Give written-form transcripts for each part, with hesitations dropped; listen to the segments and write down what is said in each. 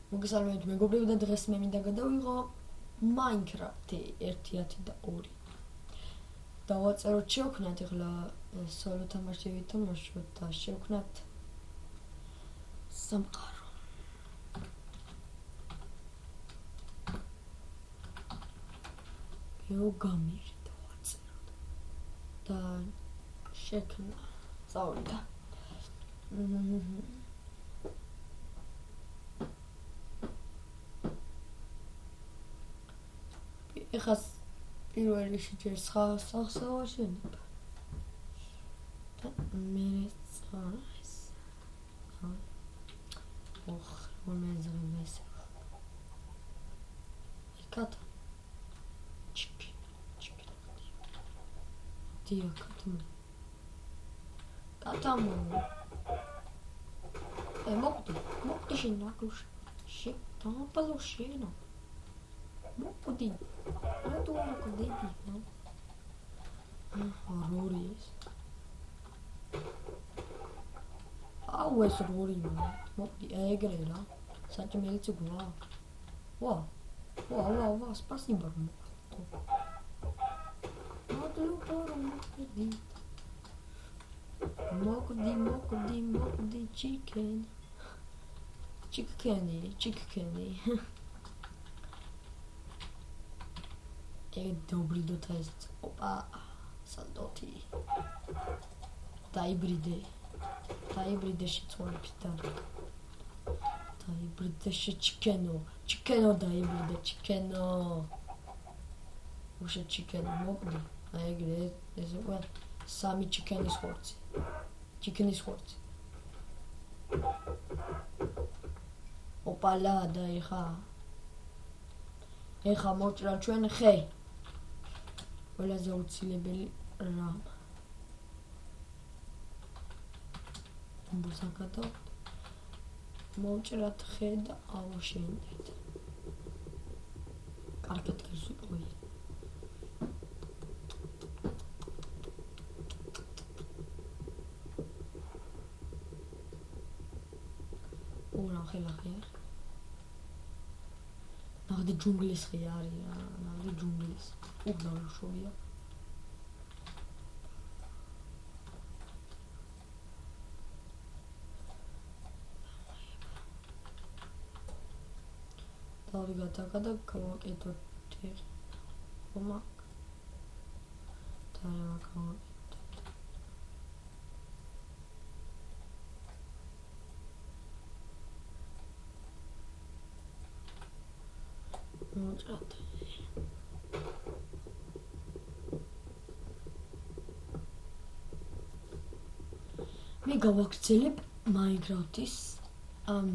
მოგესალმებით მეგობრებო და დღეს მე მინდა გადავიღო Minecraft-ი 1.10 და 2. დავაწეროთ შევქმნათ ახლა სოლო თამაში ვითამაშოთ და შევქმნათ სამყარო. გეოგამირი დავაწეროთ და შექმნა წავიდა. ეხლა პირველ რიგში ჯერ სახს ავაშენებ და მე წავალ რომეზრმეს ეკათ ჩიკი დიაკატმ კატამო მოკვდი შენ ნაკუშ შე დამაპალოშენო მოკვდი რატო მოკვდები რორის აუ ეს რორი მოკვდი ეგრე რა საჭმელიც გვაქვს ვა спасибо მოკვდი chicken добрый до тест опа салдоти დაიბრიდე შეცვალებიდან დაიბრიდე ჩიკენო დაიბრიდე ჩიკენო უშე ჩიკენო მოკვდი ეგრე ეს უკვე სამი ჩიკენის ხორცი ოპალა და ეხა მოჭრა ჩვენ ხე ყველაზე უცილებელი რამ ბუსაკატო მოჭრათ ხე და ავაშენდეთ კარგად გასუყვი ურა ხელახია ნახდი ჯუნგლის ხე არის რა ნახდი ჯუნგლის უგდავშოვია დავიგატაკა და გავაკეთოთ ხომაკ და გავაკეთოთ მოჭრათ მე გავაგრძელებ Minecraft-ის ამ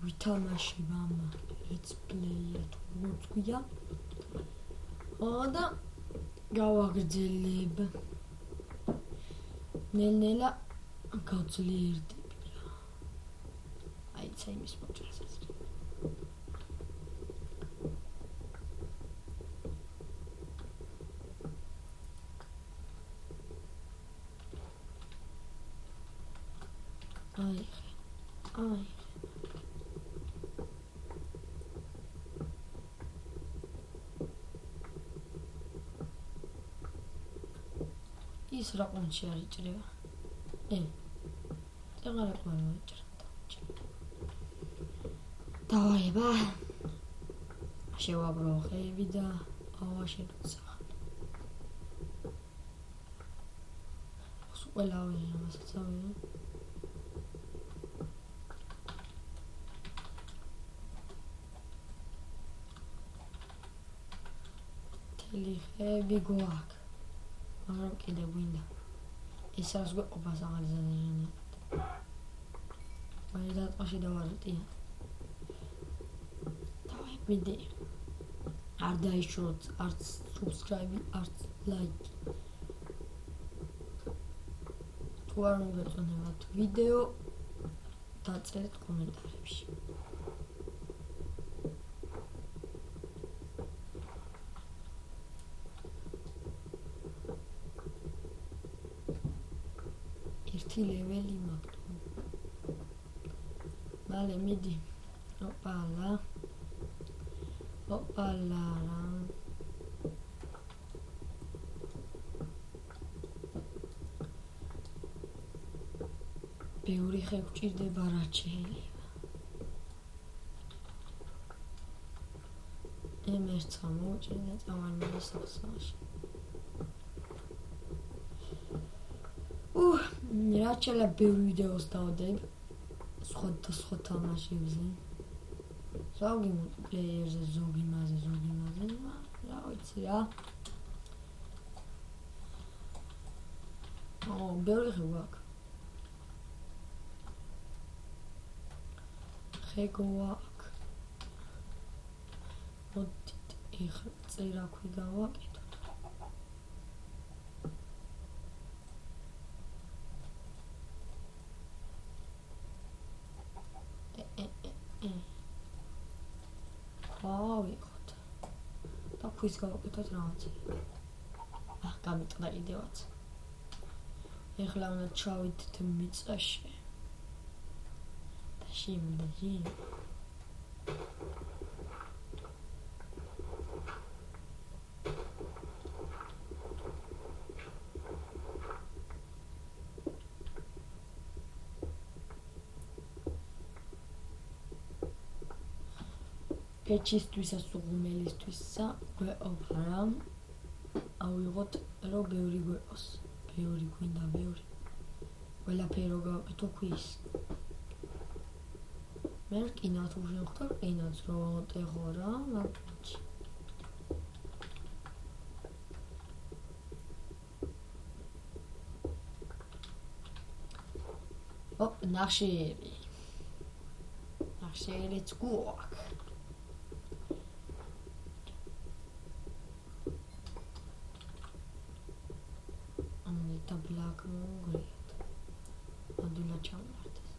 ვითამაშებ ამ let's play-ით როგორც გვია და გავაგრძელებ ნელ-ნელა გავძლიერდები რა აიცა იმის მოჭრასაც აი ის რა კონჩი არ იჭრება წეღარა ყოლა იჭრება დავაება შევაბრო ხეები და ავაშენოთ სახანო ყველა ამასაც ავიღე ხეები გვაქვს მაგრამ კიდე გვინდა ეს არის გვეყოფას აღარ ზადიანია მე დაწყვაში დავაროტია დავაი მიდი არ დაიშუროთ არც subscribe არც like თუ არ მოგეწონებათ ვიდეო დაწერეთ კომენტარებში ერთი ლეველი მაქვს მალე მიდი Opala. Opala. ბევრი ხე გვჭირდება რაც შეიძლება. ემერცა მოუჭირდა წამალმელის სახსნაში. რაც შეიძლება ბევრი ვიდეოს დავდებ სხვა თამაშებზე. ზოგი მულტიპლეიერზე, ზოგი მასზე, რა ვიცი რა. ბევრი ხე გვაქვს. ხე გვაქვს. მოდით ეხლა წერაქვი გავაკეთოთ. ვიყოთ. და ქვის გავაკეთოთ რაღაცა. გამიტყდა კიდევაც. ეხლა უნდა ჩავიდეთ მიწაში. და შემდეგი ეჩისთვისაც უღუმელისთვისა გვეყოფა რა ავიღოთ რომ ბევრი გვეყოს ბევრი გვინდა ბევრი ყველაფერი რო გავაკეთო ქვის მე რკინათ უჟენხდა რკინაც რო ტეხო რა მაგჩი ნახშირიც გვაქვს და ბლაკ მოგრიეთ ადულა ჩამართეს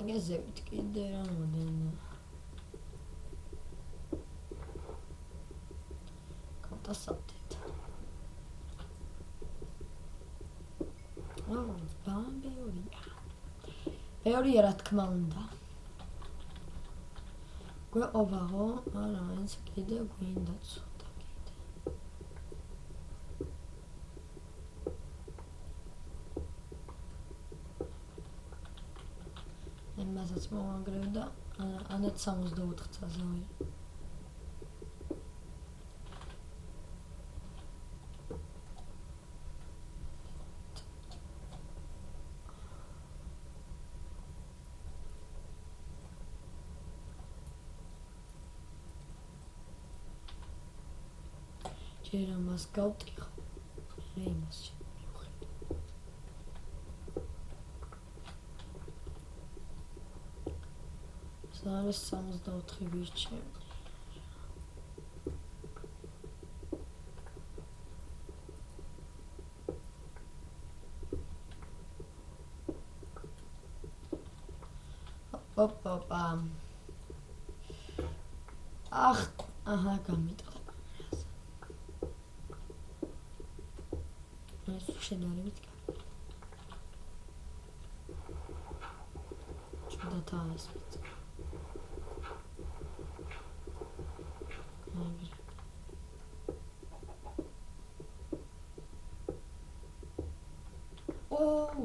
გეზევით კიდე რა მოდენა კატასტროფით ბევრია რა თქმა უნდა გვეყოფაო არა ეს კიდე გვინდა ცოტა კიდე იმასაც მოვანგრევ და ანეთ 64 წელზე ვარ ჯერ ამას გავტიხო მე იმას მივხედე зараз 64 ვირჩევ ოპა აჰა გამიტყდა ეს შენარებით ჭუდათა ეს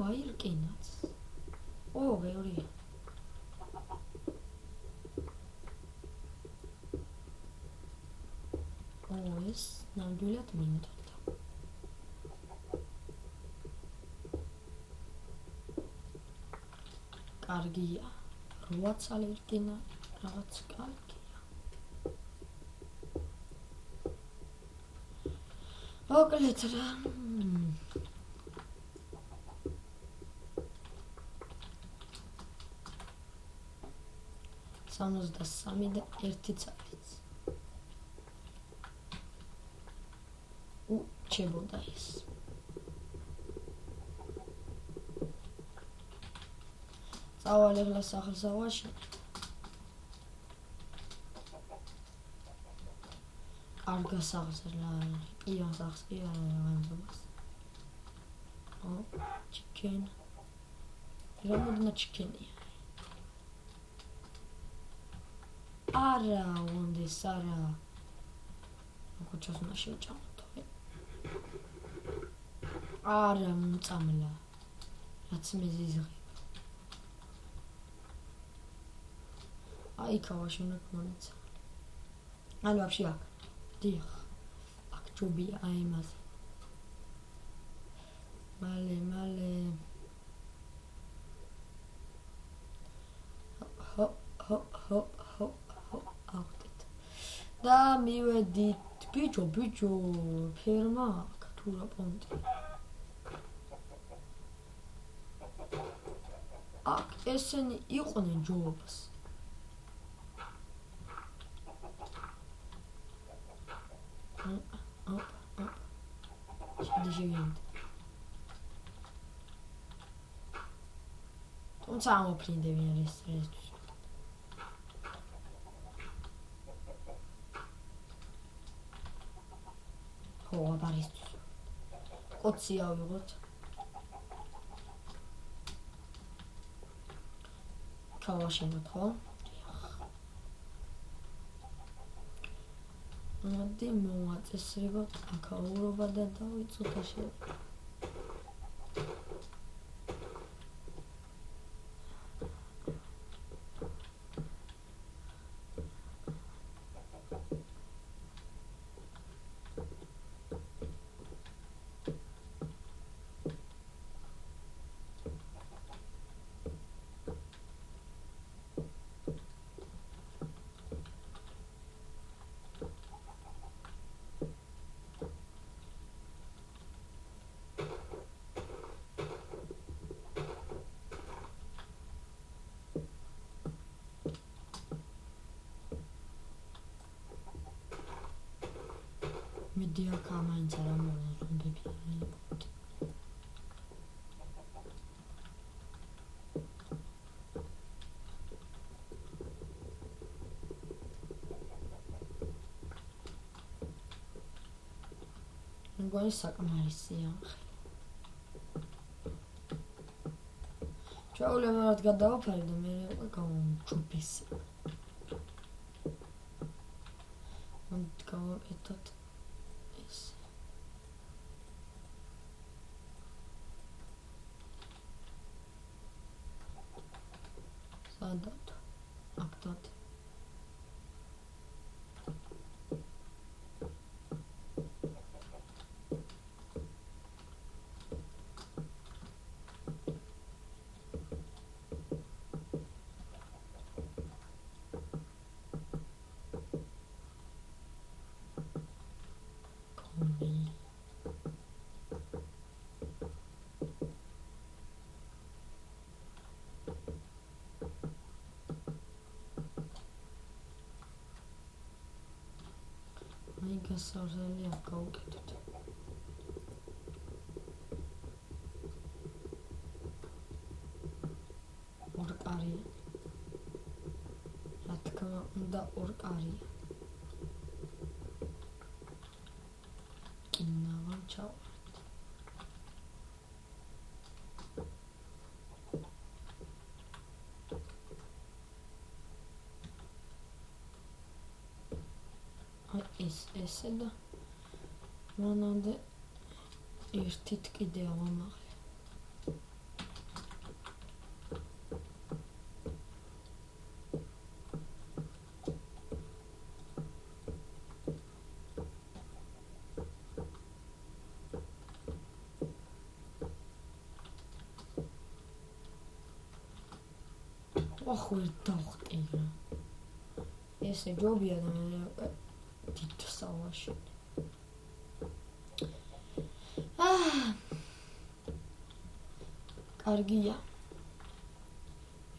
აი რკინაც ბევრია ეს ნამდვილად მინდოდა კარგია 8 წელი რკინა რაღაც კარგია მოკლედ რა 63 და 1 წელიც უჩებოდა ეს წავალ ეხლა სახელსავაში კარგა სახლს რა იან სახლს კი არა ამბობს ჩიკენ რა მოდნა ჩიკენია არა, უნდეს არა. ხოჩოს უნდა შევჭამოთ. არა, მომწამლა. რაც მე ზიზღი. აი ქავაში უნდა მომეცა. ანუ вообще აქ. დიახ. აქ ჯობია აი მას. მალე. ჰო. ავტეთ. და მივედით ბიჭო, ფერმა ქთურა პონტი. აქ ესენი იყვნენ ჯობს. შედიჟევინდ. თუმცა ამოფრინდებიან ესთვის. ხო, აბარისთვის. კოცი ავიღოთ. ქავაშენოთ, ხო? მოდი მოვაწესრიგოთ აქაურობა და დავიწყოთ ასე. Media comments are more than the people. I'm going to suck my seal. Ciao, le avevo guardato per me con chupis. Non go e tot. Sadat. Aktat. I guess I'll go get it. Orkari. Ratka da orkari. Kinnavan ciao. ესე და მანამდე ერთით კიდე ავამაღლე. ახ ვერ დავხტირა. ესე ჯობია და მე Salvation. Კარგია.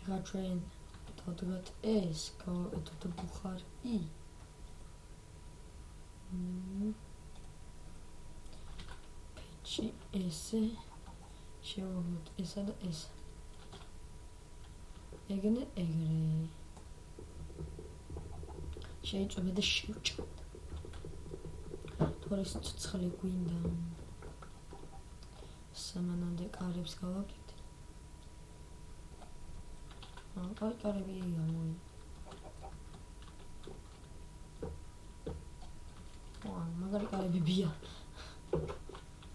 რა ჩვენ დავდგათ ეს, გავაკეთოთ ბუხარი. პეჩი ესე შევავლოთ ესა და ეს. ეგრე. შეიძლება და შევჭამ. თორეს ცოცხალი გვინდა სამანამდე კარებს გავაკეთე. აი კარები გამოი. მაგარი კარებებია.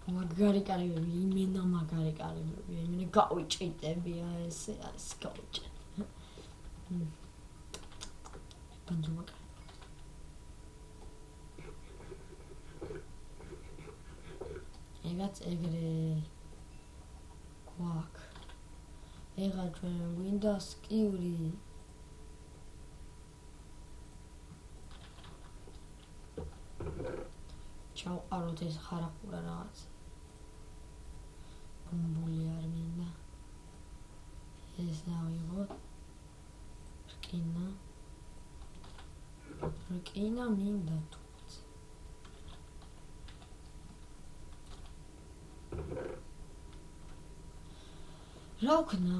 Magari კარებები, იმენა მაგარი კარებებია, იმენა გავიჭიტებია ესე გავიჭე. ბანჯომა კარები. ეგაც ეგრე გვაქვს. ეხლა ჩვენ გვინდა სკივრი. ჩავყაროთ ეს ხარახურა რაღაც. ბუმბული არ მინდა. ეს დავიღოთ. რკინა მინდა თუმცა. რა ვქნა,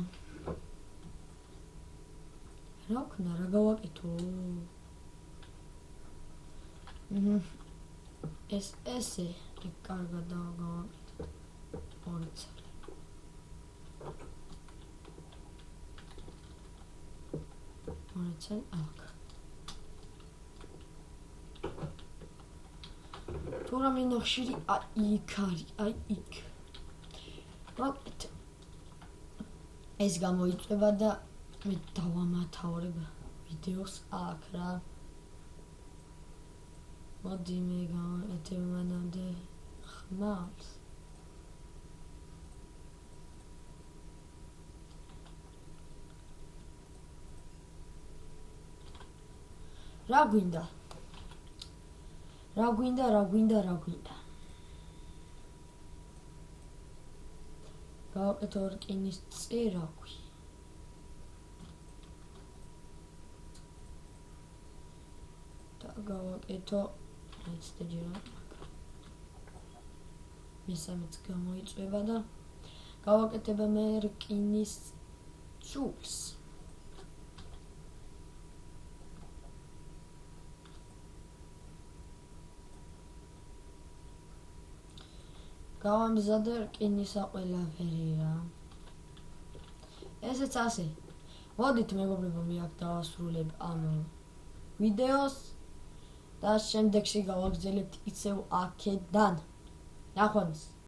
რა გავაკეთო? ესე კარგად გავაკეთე. ორი ცალი. აქ. თუ რამე ხშირი იქ არის, იქ. ვაკეთე. ეს გამოიწვება და მე დავამთავრებ ვიდეოს აქ რა. მოდი მე გავაკეთებ მანამდე ხმალს. რა გვინდა? გავაკეთო რკინის წერაქვი. და გავაკეთო ეს დაჯერა. მესამეც გამოიწვება და გავაკეთებ მე რკინის წულს. გავამზადე რკინისა ყველაფერი რა. ესეც ასე. მოდით მეგობრებო, მე აქ დავასრულებ ამ ვიდეოს და შემდეგში გავაგრძელებთ ისევ აქედან. ნახვამდის.